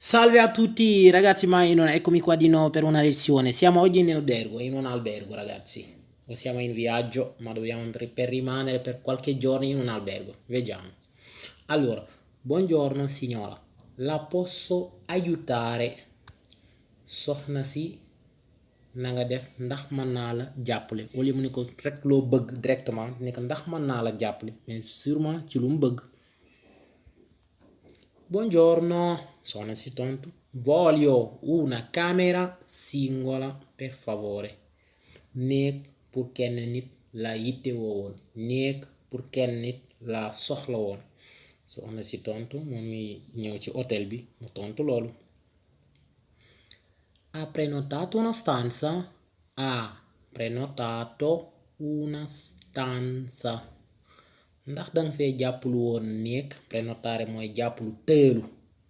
Salve a tutti ragazzi, eccomi qua di nuovo per una lezione. Siamo oggi in un albergo ragazzi. Non siamo in viaggio, ma dobbiamo per rimanere per qualche giorno in un albergo. Vediamo. Allora, buongiorno signora. La posso aiutare? Soxna si na nga def ndax mën naa la jàppale au lieu mu ne ko rek loo bëgg directement ne ko ndax mën naa la jàppale mais sûrement ci lu mu bëgg. Buongiorno, sono assistente. Voglio una camera singola, per favore. Néeg pour kenn nit la yitte woon. Néeg pour kenn nit la soxla woon. Soxna si tontu moom mi ñëw ci hôtel bi mu tontu loolu. Ha prenotato una stanza? Ha prenotato una stanza. Ndax danga fee jàpplu woon néeg prénotare mooy jàpplu tëyalu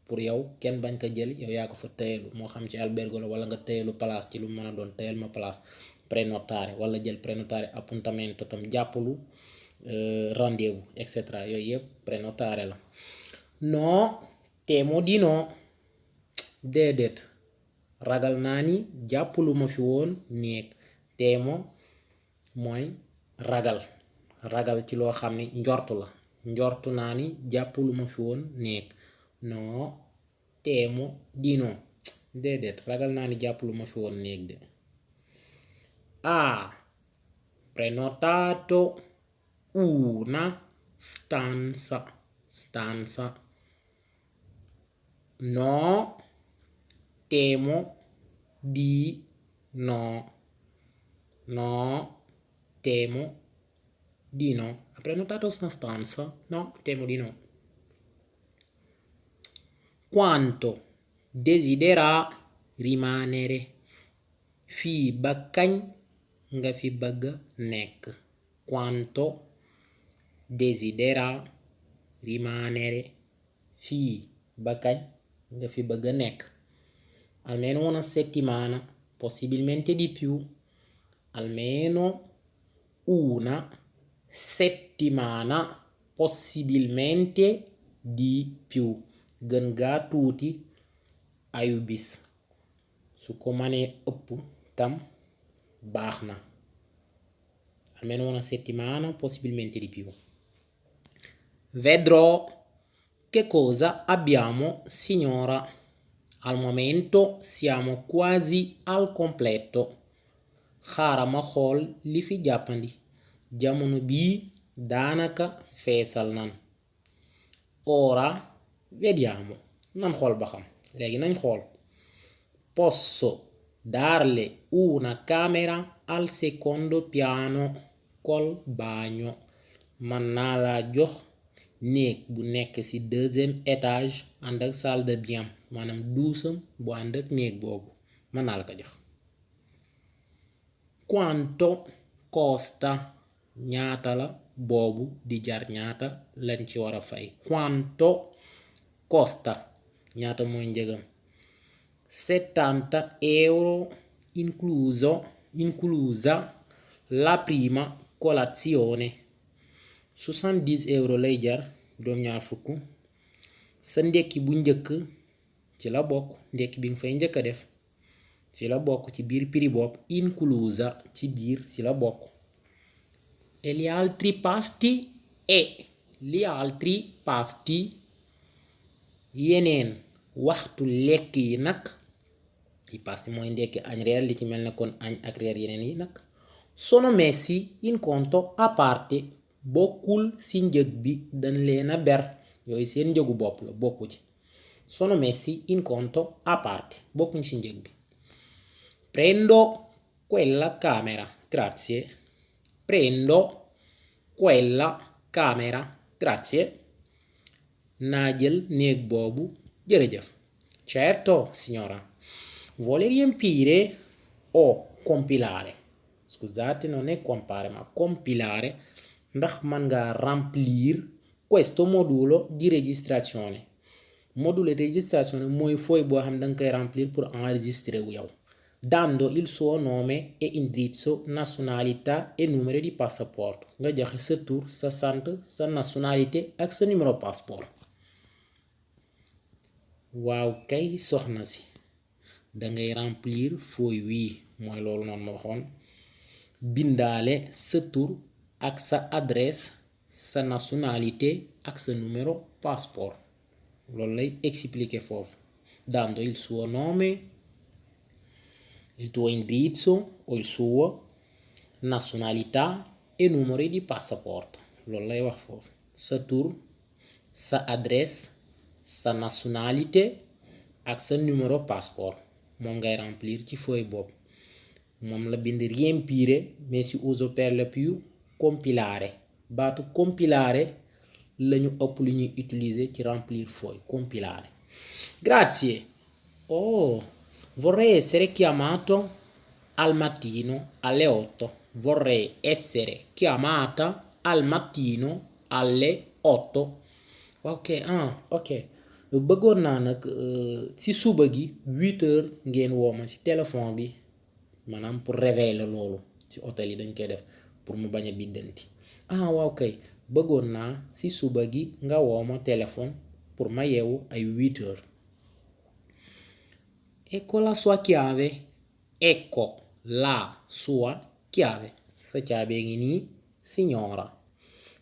pour yow kenn bañ ko jël yow yaa ko fa tëyalu moo xam ci albergo la wala nga tëyalu place ci lu mën a doon tëyal ma place prénotare wala jël prénotare appuntamento tam jàppalu rendez-vous et cetera yooyu yëpp prénotare la. Non temo di no déedéet ragal naa ni jàppalu ma fi woon néeg temo mooy ragal ci loo xam ne njortu la njortu naa ni jàppalu ma fi woon néeg non teemo dino déedéet ragal naa ni jàppalu ma fi woon néeg de. Prenotato una stanza. No temo di no temo di no. Ha prenotato una stanza? No, temo di no. Quanto desidera rimanere? Fii ba kañ nga fi bëgg nekk? Quanto desidera rimanere? Fii ba kañ nga fi bëgg nekk? Almeno una settimana, possibilmente di più. Almeno una settimana, possibilmente di più. Gën gaa tuuti ayu bis su ko mënee ëpp tam baax na. Almeno una settimana, possibilmente di più. Vedrò. Che cosa abbiamo, signora? Al momento siamo quasi al completo. Xaaral ma xool li fi jàppandi. Jamono bii daanaka feesal nan. Ora vediamo. Nan xool ba xam. Léegi nañ xool. Posso darle una camera al secondo piano col bagno. Man naa laa jox néeg bu nekk ci deuxième étage ànd ak salle de bain maanaam duusam bu ànd ak néeg boobu mën naa la ko jox. Quanto costa? Ñaata la boobu di jar ñaata lañ ci war a fay. Quanto costa? ñaata mooy njëgam. 70 euro inclusa la prima colazione. 70 euro lay jar doom ñaar fukk sa ndekki bu njëkk ci la bokk ndekki bi nga fay njëkk a def ci la bokk ci biir prix bopp inclusa ci biir ci la bokk. E gli altri pasti yeneen waxtu lekk yi nag i pasti mooy ndekki añ reer li ci mel ne kon añ ak reer yeneen yi nag sono messi in conto a parte bokkul ci njëg bi dañ leen a ber yooyu seen njëgu bopp la bokku ci. Sono messi in conto a parte bokkuñ ci njëg bi. Prendo quella camera, grazie. Prendo quella camera, grazie. Naa jël néeg boobu jërëjëf. Certo signora. Vuole riempire o compilare? Scusate, non è compare ma compilare. Ndax mën nga remplir questo modulo di registrazione. Modulo di registrazione mooy fooy boo xam danga koy remplir pour enregistrer wu yow. Dando il suo nome e indirizzo, nazionalità e numero di passaporto. Nga joxe sa tur sa sant sa nationalité ak sa numéro passeport. waaw kay soxna si dangay remplir feuille wii mooy loolu noonu ma waxoon bindaale sa tur ak sa adresse sa nationalité ak sa numéro passeport loolu lay expliquer foofu dando il suo nome il tuo indirizzo o il suo nationalità e numero di passaporto loolu lay wax foofu sa tur sa adresse sa nationalité ak sa numéro passeport moom ngay remplir ci feuille boobu moom la bind riempire mais si uso per lo più compilare baatu compilare lañu ëpp lu ñuy utiliser ci remplir feuille compilare. Grazie. Oh, vorrei essere chiamato al mattino alle 8. Vorrei essere chiamata al mattino alle 8. Ok, ok. bëggoon naa nag ci suba gi 8 heures ngeen woo ma ci téléphone bi maanaam pour révéler loolu ci hôtel yi dañ koy def pour mu bañ a biddanti waaw kay bëggoon naa ci suba gi nga woo ma téléphone pour ma yeewu ay 8 heures. Ecco la sua chiave. Ecco la sua chiave. Sa caabe ngi nii signora.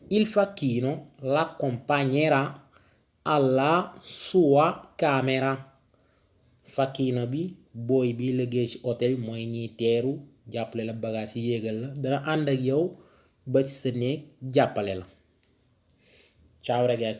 Il facchino l'accompagnerà alla sua camera. Facchino bi booy bi liggéey ci hôtel mooy ñiy teeru jàppale la bagage yi yéegal la dana ànd ak yow ba ci sa néeg jàppale la. Ciao ragazzi.